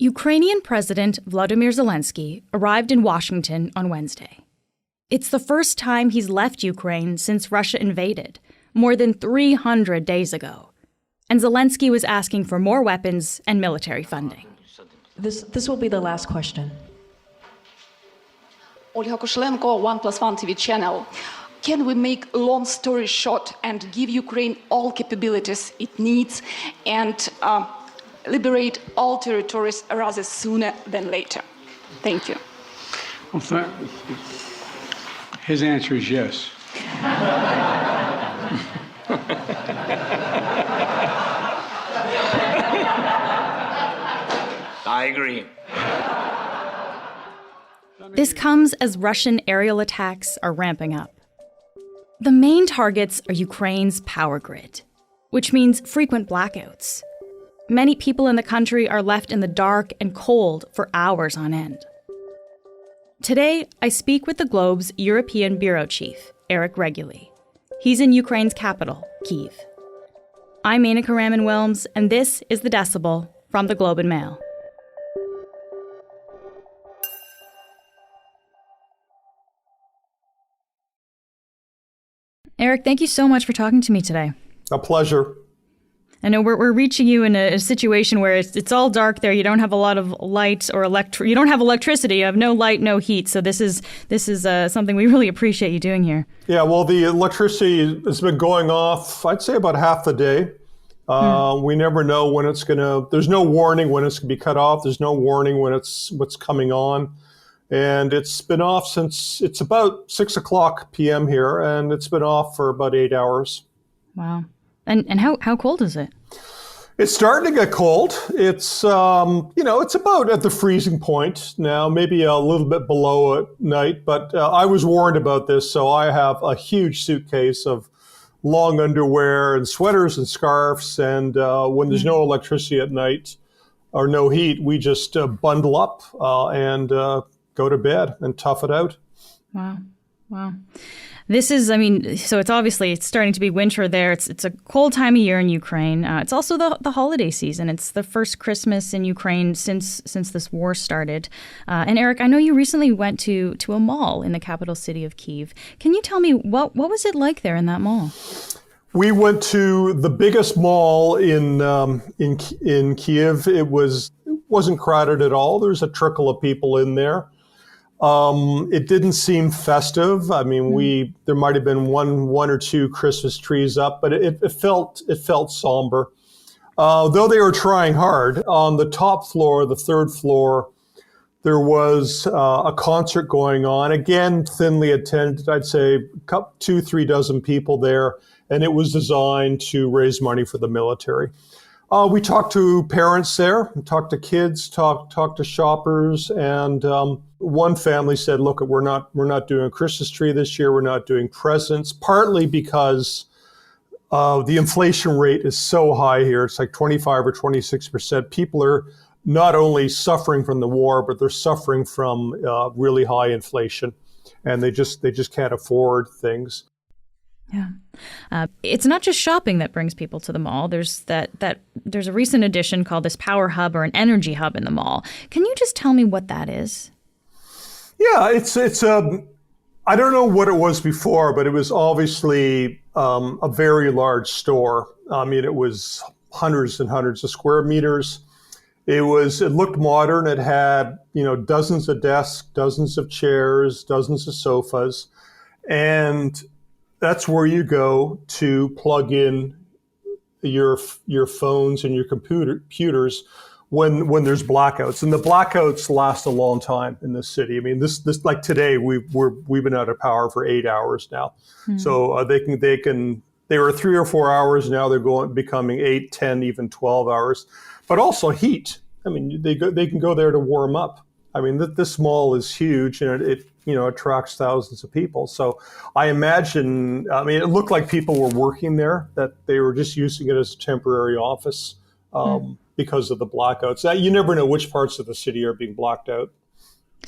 Ukrainian President Volodymyr Zelensky arrived in Washington on Wednesday. It's the first time he's left Ukraine since Russia invaded, more than 300 days ago. And Zelensky was asking for more weapons and military funding. This will be the last question. Olga Koshelenko, 1+1 TV channel. Can we make a long story short and give Ukraine all capabilities it needs and liberate all territories rather sooner than later? Thank you. Well, his answer is yes. I agree. This comes as Russian aerial attacks are ramping up. The main targets are Ukraine's power grid, which means frequent blackouts. Many people in the country are left in the dark and cold for hours on end. Today, I speak with the Globe's European bureau chief, Reguly. He's in Ukraine's capital, Kyiv. I'm Menaka Raman-Wilms, and this is The Decibel from the Globe and Mail. Eric, thank you so much for talking to me today. A pleasure. I know we're reaching you in a situation where it's all dark there. You don't have a lot of light or you don't have electricity. You have no light, no heat. So this is something we really appreciate you doing here. Yeah, well, the electricity has been going off, I'd say about half the day. We never know when it's there's no warning when it's going to be cut off. There's no warning when what's coming on. And it's been off since it's about 6 o'clock p.m. here, and it's been off for about 8 hours. Wow. And how cold is it? It's starting to get cold. It's, it's about at the freezing point now, maybe a little bit below at night. But I was warned about this, so I have a huge suitcase of long underwear and sweaters and scarves. And when there's no electricity at night or no heat, we just bundle up and go to bed and tough it out. Wow. This is, so it's starting to be winter there. It's a cold time of year in Ukraine. It's also the holiday season. It's the first Christmas in Ukraine since this war started. And Eric, I know you recently went to a mall in the capital city of Kyiv. Can you tell me what was it like there in that mall? We went to the biggest mall in Kyiv. It wasn't crowded at all. There's a trickle of people in there. It didn't seem festive. I mean, there might have been one or two Christmas trees up, but it felt somber. Though they were trying hard. On the top floor, the third floor, there was a concert going on. Again, thinly attended. I'd say 2-3 dozen people there, and it was designed to raise money for the military. We talked to parents there, talked to kids, talked to shoppers, and one family said, "Look, we're not doing a Christmas tree this year. We're not doing presents." Partly because the inflation rate is so high here; it's like 25 or 26%. People are not only suffering from the war, but they're suffering from really high inflation, and they just can't afford things. Yeah. It's not just shopping that brings people to the mall. There's there's a recent addition called this Power Hub or an Energy Hub in the mall. Can you just tell me what that is? Yeah, it's I don't know what it was before, but it was obviously a very large store. I mean, it was hundreds and hundreds of square meters. It looked modern. It had, dozens of desks, dozens of chairs, dozens of sofas, and that's where you go to plug in your phones and your computers when there's blackouts. And the blackouts last a long time in this city. I mean, this like today we've been out of power for 8 hours now. So they were 3 or 4 hours. Now they're becoming 8, 10, even 12 hours. But also heat. I mean, they can go there to warm up. I mean, this mall is huge, and it attracts thousands of people. So I imagine, it looked like people were working there, that they were just using it as a temporary office because of the blackouts. You never know which parts of the city are being blacked out.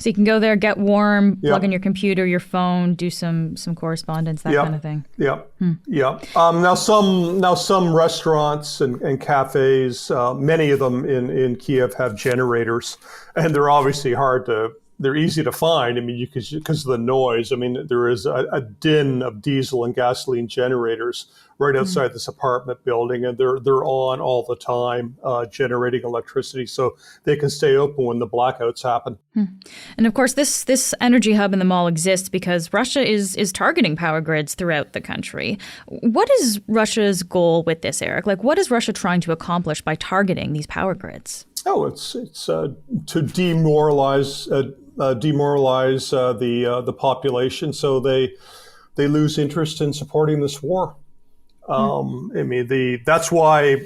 So you can go there, get warm, Yeah. plug in your computer, your phone, do some correspondence, that kind of thing. Yeah, yeah. Now some restaurants and cafes, many of them in Kyiv have generators, and they're obviously they're easy to find. I mean, because of the noise. I mean, there is a din of diesel and gasoline generators right outside this apartment building, and they're on all the time, generating electricity, so they can stay open when the blackouts happen. And of course, this energy hub in the mall exists because Russia is targeting power grids throughout the country. What is Russia's goal with this, Eric? Like, what is Russia trying to accomplish by targeting these power grids? Oh, it's to demoralize the population, so they lose interest in supporting this war. I mean, that's why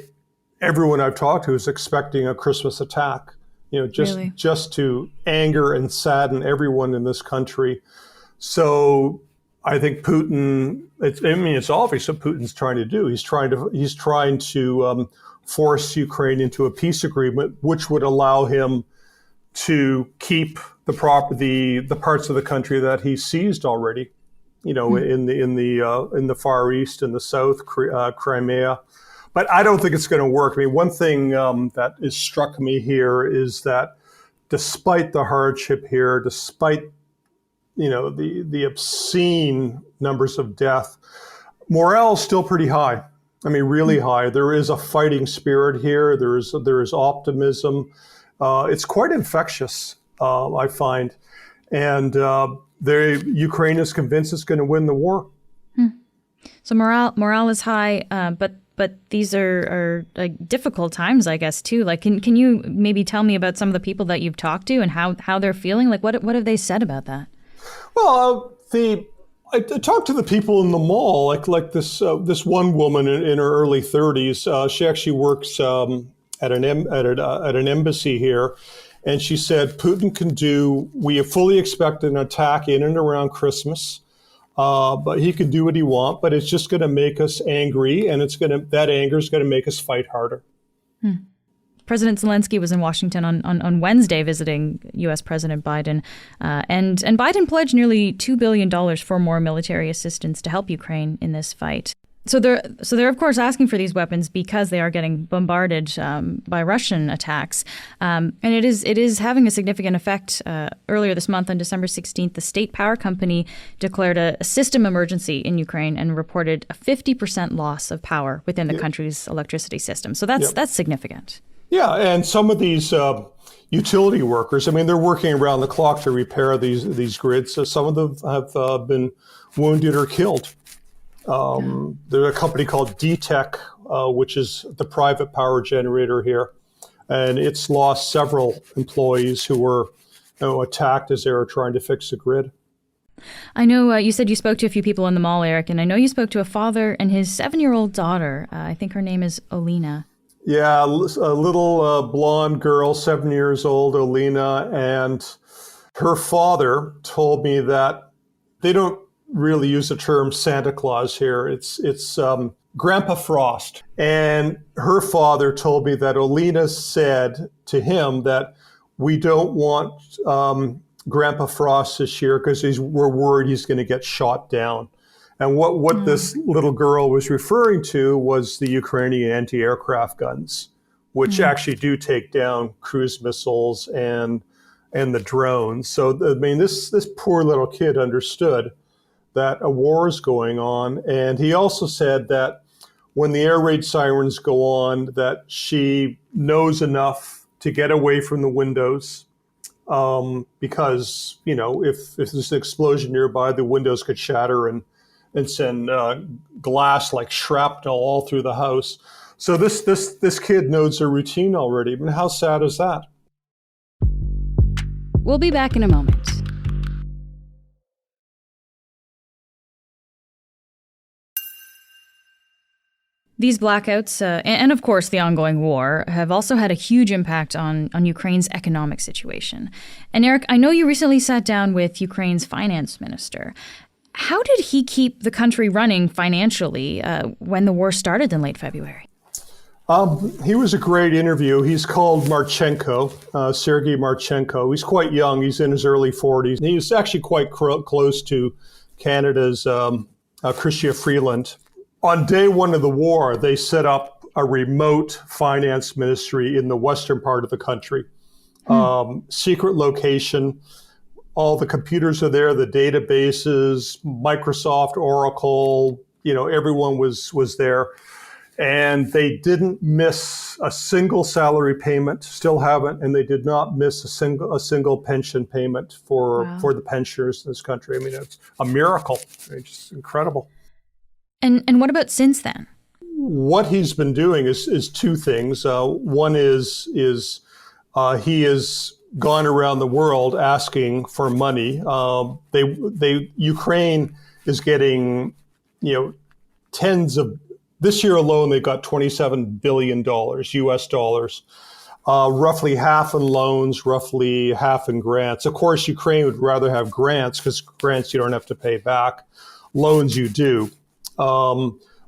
everyone I've talked to is expecting a Christmas attack. Just to anger and sadden everyone in this country. So I think Putin. It's obvious what Putin's trying to do. He's trying to force Ukraine into a peace agreement, which would allow him to keep the parts of the country that he seized already. In the Far East, in the South, Crimea. But I don't think it's going to work. I mean, one thing that has struck me here is that despite the hardship here, despite the obscene numbers of death, morale is still pretty high. I mean, really high. There is a fighting spirit here. There is optimism. It's quite infectious, I find, and Ukraine is convinced it's going to win the war. So morale is high, but these are like difficult times, I guess, too. Like, can you maybe tell me about some of the people that you've talked to and how they're feeling? Like, what have they said about that? Well, I talked to the people in the mall, like this one woman in her early 30s. She actually works at an embassy here. And she said, we fully expect an attack in and around Christmas, but he can do what he wants, but it's just going to make us angry, and that anger is going to make us fight harder. President Zelensky was in Washington on Wednesday visiting U.S. President Biden, and Biden pledged nearly $2 billion for more military assistance to help Ukraine in this fight. So they're of course asking for these weapons because they are getting bombarded by Russian attacks, and it is having a significant effect. Earlier this month, on December 16th, the state power company declared a system emergency in Ukraine and reported a 50% loss of power within the country's electricity system. So that's significant. Yeah, and some of these utility workers, I mean, they're working around the clock to repair these grids. So some of them have been wounded or killed. There's a company called DTEC, which is the private power generator here, and it's lost several employees who were attacked as they were trying to fix the grid. I know you said you spoke to a few people in the mall, Eric, and I know you spoke to a father and his 7-year-old daughter. I think her name is Olena. Yeah, a little blonde girl, 7 years old, Olena, and her father told me that they don't really use the term Santa Claus here. It's Grandpa Frost. And her father told me that Olena said to him that we don't want Grandpa Frost this year because we're worried he's going to get shot down. And what this little girl was referring to was the Ukrainian anti-aircraft guns, which actually do take down cruise missiles and the drones. So, I mean, this poor little kid understood that a war is going on. And he also said that when the air raid sirens go on, that she knows enough to get away from the windows because, if there's an explosion nearby, the windows could shatter and send glass like shrapnel all through the house. So this kid knows her routine already. I mean, how sad is that? We'll be back in a moment. These blackouts and, of course, the ongoing war have also had a huge impact on Ukraine's economic situation. And Eric, I know you recently sat down with Ukraine's finance minister. How did he keep the country running financially when the war started in late February? He was a great interview. He's called Marchenko, Sergei Marchenko. He's quite young. He's in his early 40s. He's actually quite close to Canada's Chrystia Freeland. On day one of the war, they set up a remote finance ministry in the western part of the country. Secret location. All the computers are there, the databases, Microsoft, Oracle, everyone was there. And they didn't miss a single salary payment, still haven't, and they did not miss a single pension payment for the pensioners in this country. I mean, it's a miracle. It's just incredible. And what about since then? What he's been doing is two things. One is he has gone around the world asking for money. Ukraine is getting, this year alone, they got $27 billion US dollars, roughly half in loans, roughly half in grants. Of course, Ukraine would rather have grants because grants you don't have to pay back. Loans you do.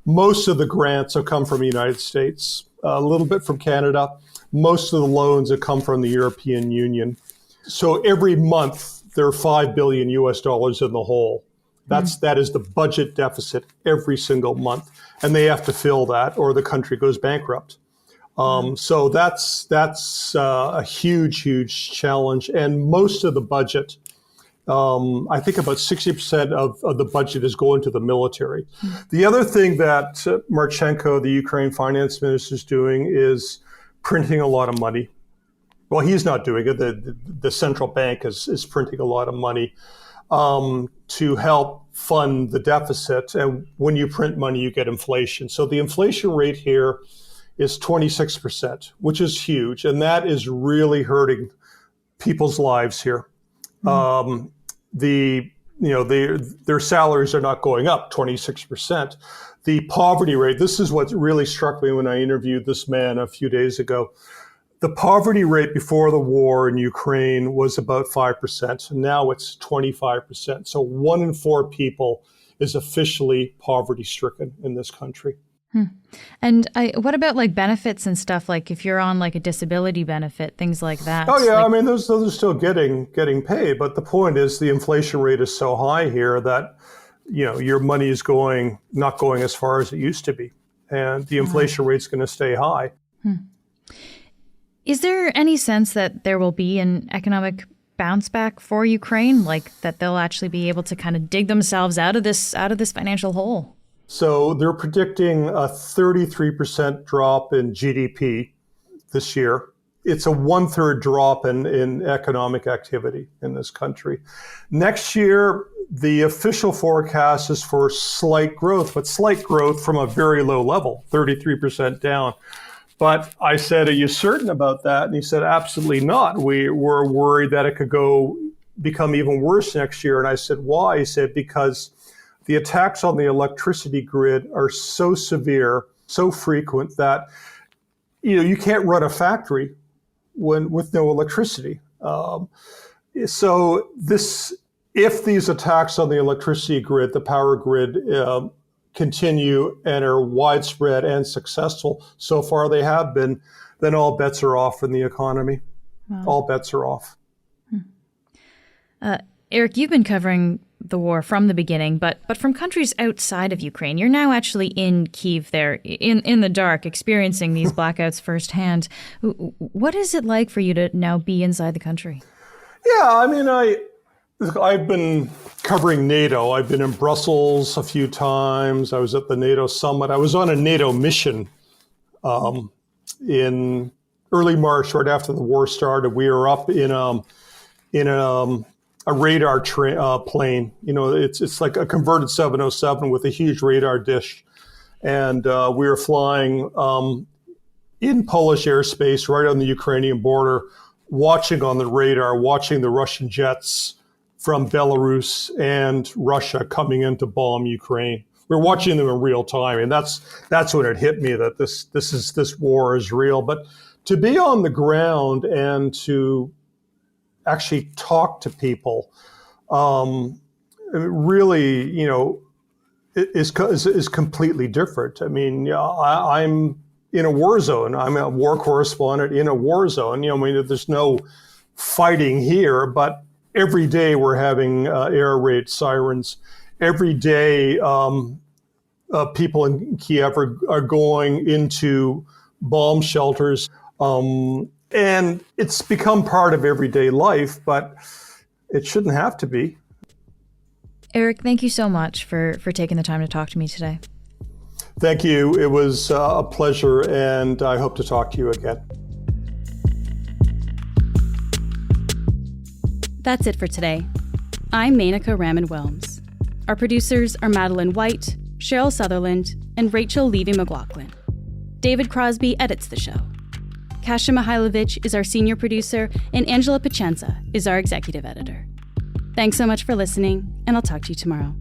Most of the grants have come from the United States, a little bit from Canada. Most of the loans have come from the European Union. So every month, there are $5 billion US dollars in the hole. That is the budget deficit every single month. And they have to fill that or the country goes bankrupt. So that's a huge, huge challenge. And most of the budget, I think about 60% of the budget is going to the military. The other thing that Marchenko, the Ukraine finance minister, is doing is printing a lot of money. Well, he's not doing it. The central bank is printing a lot of money to help fund the deficit. And when you print money, you get inflation. So the inflation rate here is 26%, which is huge. And that is really hurting people's lives here. Their salaries are not going up 26%. The poverty rate, this is what really struck me when I interviewed this man a few days ago. The poverty rate before the war in Ukraine was about 5%. Now it's 25%. So 1 in 4 people is officially poverty-stricken in this country. And what about like benefits and stuff? Like if you're on like a disability benefit, things like that. Oh yeah, I mean those are still getting paid. But the point is the inflation rate is so high here that your money is not going as far as it used to be, and the inflation rate's going to stay high. Is there any sense that there will be an economic bounce back for Ukraine, like that they'll actually be able to kind of dig themselves out of this financial hole? So they're predicting a 33% drop in GDP this year. It's a 1/3 drop in economic activity in this country. Next year, the official forecast is for slight growth, but slight growth from a very low level, 33% down. But I said, are you certain about that? And he said, absolutely not. We're worried that it could become even worse next year. And I said, why? He said, because the attacks on the electricity grid are so severe, so frequent that you can't run a factory with no electricity. So if these attacks on the electricity grid, the power grid, continue and are widespread and successful, so far they have been, then all bets are off in the economy. Wow. All bets are off. Eric, you've been covering the war from the beginning, but from countries outside of Ukraine. You're now actually in Kyiv there, in the dark, experiencing these blackouts firsthand. What is it like for you to now be inside the country? Yeah, I mean, I've been covering NATO. I've been in Brussels a few times. I was at the NATO summit. I was on a NATO mission in early March, right after the war started. We were up in a radar plane. It's like a converted 707 with a huge radar dish. And we were flying in Polish airspace right on the Ukrainian border, watching on the radar, watching the Russian jets from Belarus and Russia coming in to bomb Ukraine. We're watching them in real time, and that's when it hit me that this war is real. But to be on the ground and to actually talk to people, really, is completely different. I mean, I'm in a war zone. I'm a war correspondent in a war zone. I mean, there's no fighting here, but every day we're having air raid sirens. Every day, people in Kyiv are going into bomb shelters. And it's become part of everyday life, but it shouldn't have to be. Eric, thank you so much for taking the time to talk to me today. Thank you. It was a pleasure, and I hope to talk to you again. That's it for today. I'm Menaka Raman-Wilms. Our producers are Madeline White, Cheryl Sutherland, and Rachel Levy-McLaughlin. David Crosby edits the show. Kasia Mihailovich is our senior producer, and Angela Pacenza is our executive editor. Thanks so much for listening, and I'll talk to you tomorrow.